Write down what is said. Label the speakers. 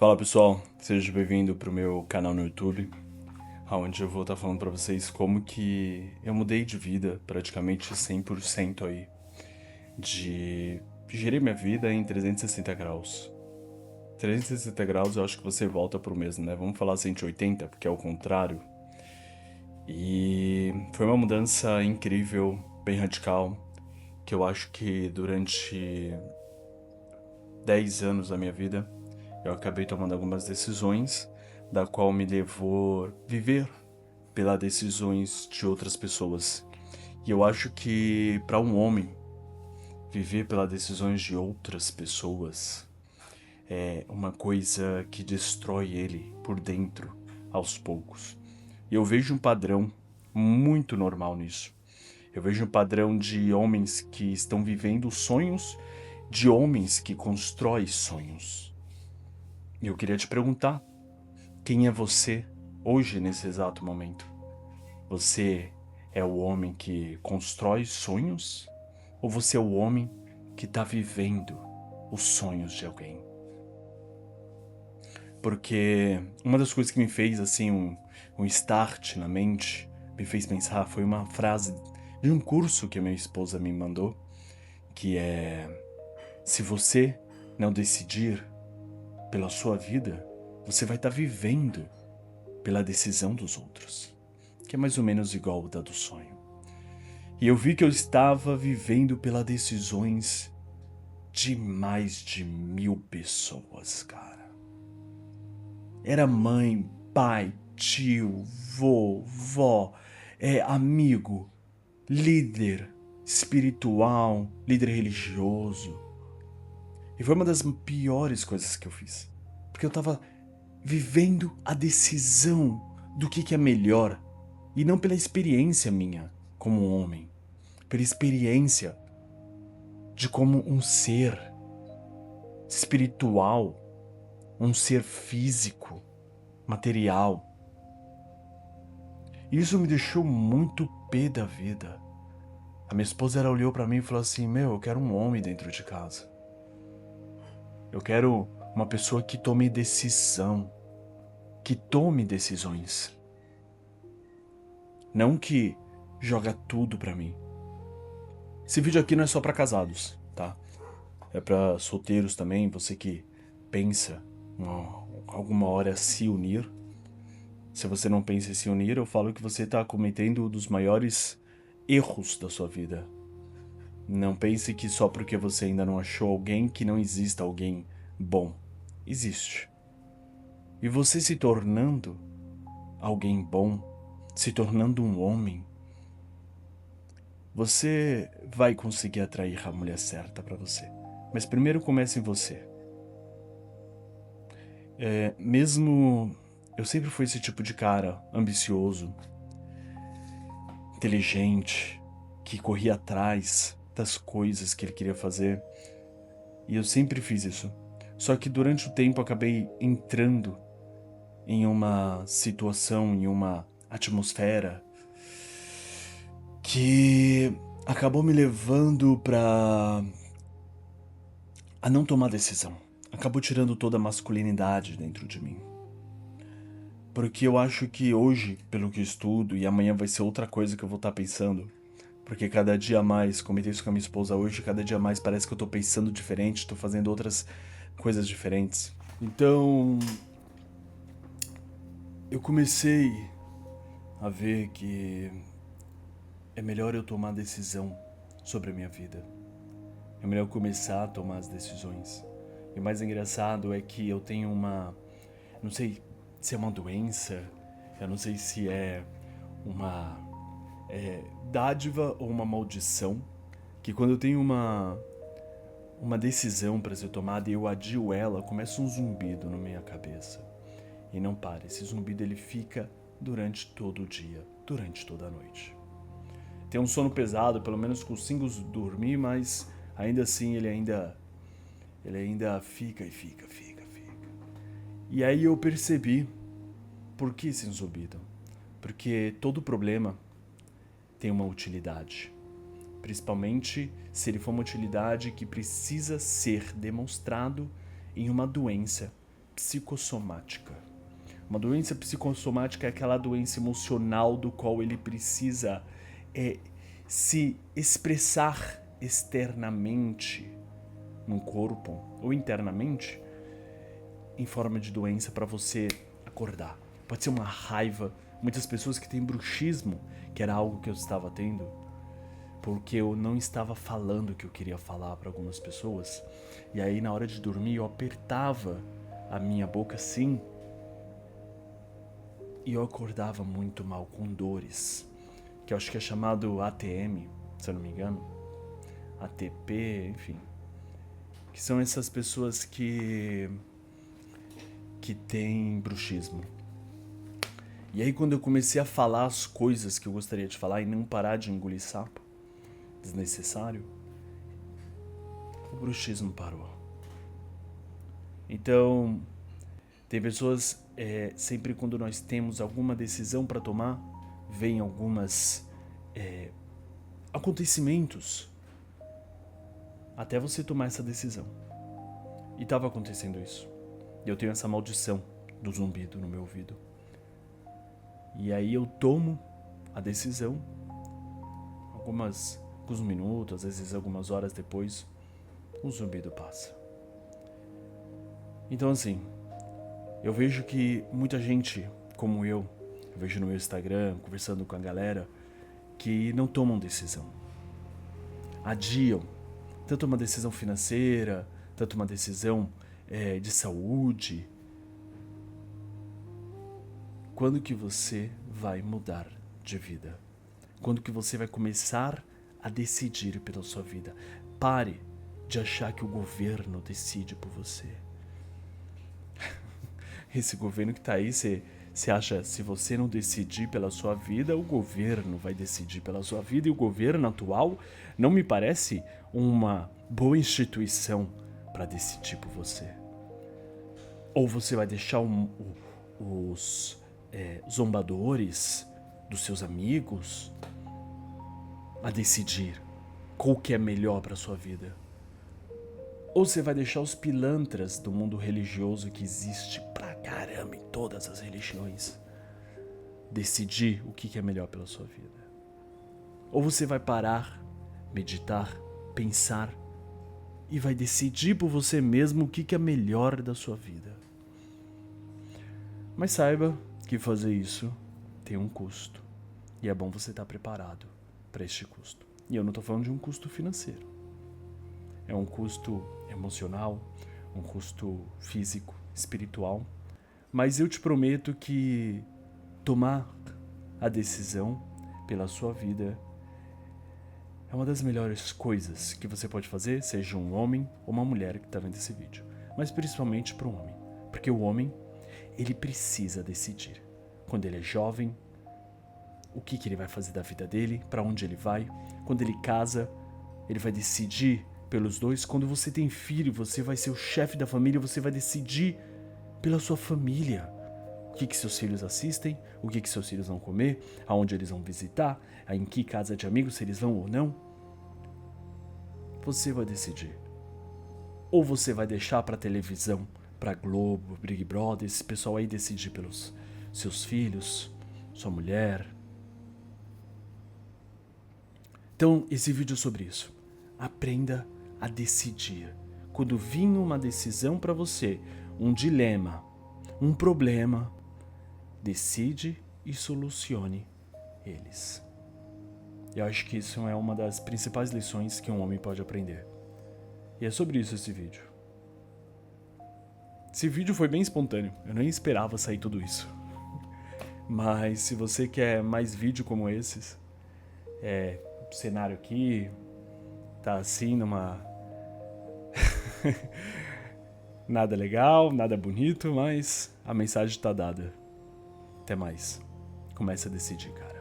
Speaker 1: Fala pessoal, seja bem-vindo pro meu canal no YouTube, onde eu vou estar falando pra vocês como que eu mudei de vida praticamente 100% aí, girei minha vida em 360 graus. 360 graus eu acho que você volta pro mesmo, né? Vamos falar 180, porque é o contrário. E foi uma mudança incrível, bem radical, que eu acho que durante 10 anos da minha vida eu acabei tomando algumas decisões, da qual me levou a viver pelas decisões de outras pessoas. E eu acho que para um homem viver pelas decisões de outras pessoas é uma coisa que destrói ele por dentro, aos poucos. E eu vejo um padrão muito normal nisso. Eu vejo um padrão de homens que estão vivendo sonhos de homens que constroem sonhos. E eu queria te perguntar, quem é você hoje nesse exato momento? Você é o homem que constrói sonhos? Ou você é o homem que está vivendo os sonhos de alguém? Porque uma das coisas que me fez assim um start na mente, me fez pensar, foi uma frase de um curso que a minha esposa me mandou, que é: se você não decidir pela sua vida, você vai estar vivendo pela decisão dos outros, que é mais ou menos igual da do sonho. E eu vi que eu estava vivendo pelas decisões de mais de 1.000 pessoas, cara. Era mãe, pai, tio, vô, vó, amigo, líder espiritual, líder religioso. E foi uma das piores coisas que eu fiz. Porque eu tava vivendo a decisão do que é melhor. E não pela experiência minha como homem. Pela experiência de como um ser espiritual, um ser físico, material. E isso me deixou muito pé da vida. A minha esposa ela olhou pra mim e falou assim: meu, eu quero um homem dentro de casa. Eu quero uma pessoa que tome decisão, que tome decisões. Não que joga tudo pra mim. Esse vídeo aqui não é só pra casados, tá? É pra solteiros também, você que pensa alguma hora se unir. Se você não pensa em se unir, eu falo que você tá cometendo um dos maiores erros da sua vida. Não pense que só porque você ainda não achou alguém que não exista alguém bom. Existe. E você se tornando alguém bom, se tornando um homem, você vai conseguir atrair a mulher certa pra você. Mas primeiro comece em você. Mesmo eu sempre fui esse tipo de cara, ambicioso, inteligente, que corria atrás das coisas que ele queria fazer. E eu sempre fiz isso. Só que durante o tempo eu acabei entrando em uma situação, em uma atmosfera que acabou me levando pra a não tomar decisão. Acabou tirando toda a masculinidade dentro de mim. Porque eu acho que hoje, pelo que eu estudo, e amanhã vai ser outra coisa que eu vou estar pensando. Porque cada dia mais, comentei isso com a minha esposa hoje, cada dia mais parece que eu tô pensando diferente, tô fazendo outras coisas diferentes. Então, eu comecei a ver que é melhor eu tomar decisão sobre a minha vida. É melhor eu começar a tomar as decisões. E o mais engraçado é que eu tenho uma... Não sei se é uma doença, eu não sei se é uma dádiva ou uma maldição, que quando eu tenho uma decisão para ser tomada e eu adio ela, começa um zumbido na minha cabeça. E não para, esse zumbido ele fica durante todo o dia, durante toda a noite. Tem um sono pesado, pelo menos consigo dormir, mas ainda assim ele ainda fica e fica. E aí eu percebi por que esse zumbido. Porque todo problema tem uma utilidade. Principalmente se ele for uma utilidade que precisa ser demonstrado em uma doença psicossomática. Uma doença psicossomática é aquela doença emocional do qual ele precisa se expressar externamente no corpo ou internamente em forma de doença para você acordar. Pode ser uma raiva. Muitas pessoas que têm bruxismo, que era algo que eu estava tendo, porque eu não estava falando o que eu queria falar para algumas pessoas. E aí na hora de dormir eu apertava a minha boca assim e eu acordava muito mal, com dores, que eu acho que é chamado ATM, se eu não me engano, ATP, enfim, que são essas pessoas que têm bruxismo. E aí quando eu comecei a falar as coisas que eu gostaria de falar e não parar de engolir sapo desnecessário, o bruxismo parou. Então, tem pessoas, sempre quando nós temos alguma decisão para tomar, vem algumas acontecimentos até você tomar essa decisão. E estava acontecendo isso. Eu tenho essa maldição do zumbido no meu ouvido. E aí eu tomo a decisão, alguns minutos, às vezes algumas horas depois, o zumbido passa. Então assim, eu vejo que muita gente como eu vejo no meu Instagram, conversando com a galera, que não tomam decisão. Adiam, tanto uma decisão financeira, tanto uma decisão de saúde. Quando que você vai mudar de vida? Quando que você vai começar a decidir pela sua vida? Pare de achar que o governo decide por você. Esse governo que tá aí, você acha, se você não decidir pela sua vida, o governo vai decidir pela sua vida, e o governo atual não me parece uma boa instituição para decidir por você. Ou você vai deixar os zombadores dos seus amigos a decidir qual que é melhor para sua vida? Ou você vai deixar os pilantras do mundo religioso que existe pra caramba em todas as religiões decidir o que é melhor pela sua vida? Ou você vai parar, meditar, pensar e vai decidir por você mesmo o que é melhor da sua vida? Mas saiba que fazer isso tem um custo. E é bom você estar preparado para este custo. E eu não estou falando de um custo financeiro. É um custo emocional, um custo físico, espiritual. Mas eu te prometo que tomar a decisão pela sua vida é uma das melhores coisas que você pode fazer, seja um homem ou uma mulher que está vendo esse vídeo. Mas principalmente para um homem. Porque o homem, ele precisa decidir. Quando ele é jovem, o que ele vai fazer da vida dele, para onde ele vai. Quando ele casa, ele vai decidir pelos dois. Quando você tem filho, você vai ser o chefe da família, você vai decidir pela sua família. O que seus filhos assistem, o que seus filhos vão comer, aonde eles vão visitar, em que casa de amigos, se eles vão ou não. Você vai decidir. Ou você vai deixar para televisão, para Globo, Big Brother, esse pessoal aí decidir pelos seus filhos, sua mulher. Então, esse vídeo é sobre isso. Aprenda a decidir. Quando vir uma decisão para você, um dilema, um problema, decide e solucione eles. Eu acho que isso é uma das principais lições que um homem pode aprender. E é sobre isso esse vídeo. Esse vídeo foi bem espontâneo, eu nem esperava sair tudo isso. Mas se você quer mais vídeo como esses, o cenário aqui tá assim numa... nada legal, nada bonito, mas a mensagem tá dada. Até mais. Comece a decidir, cara.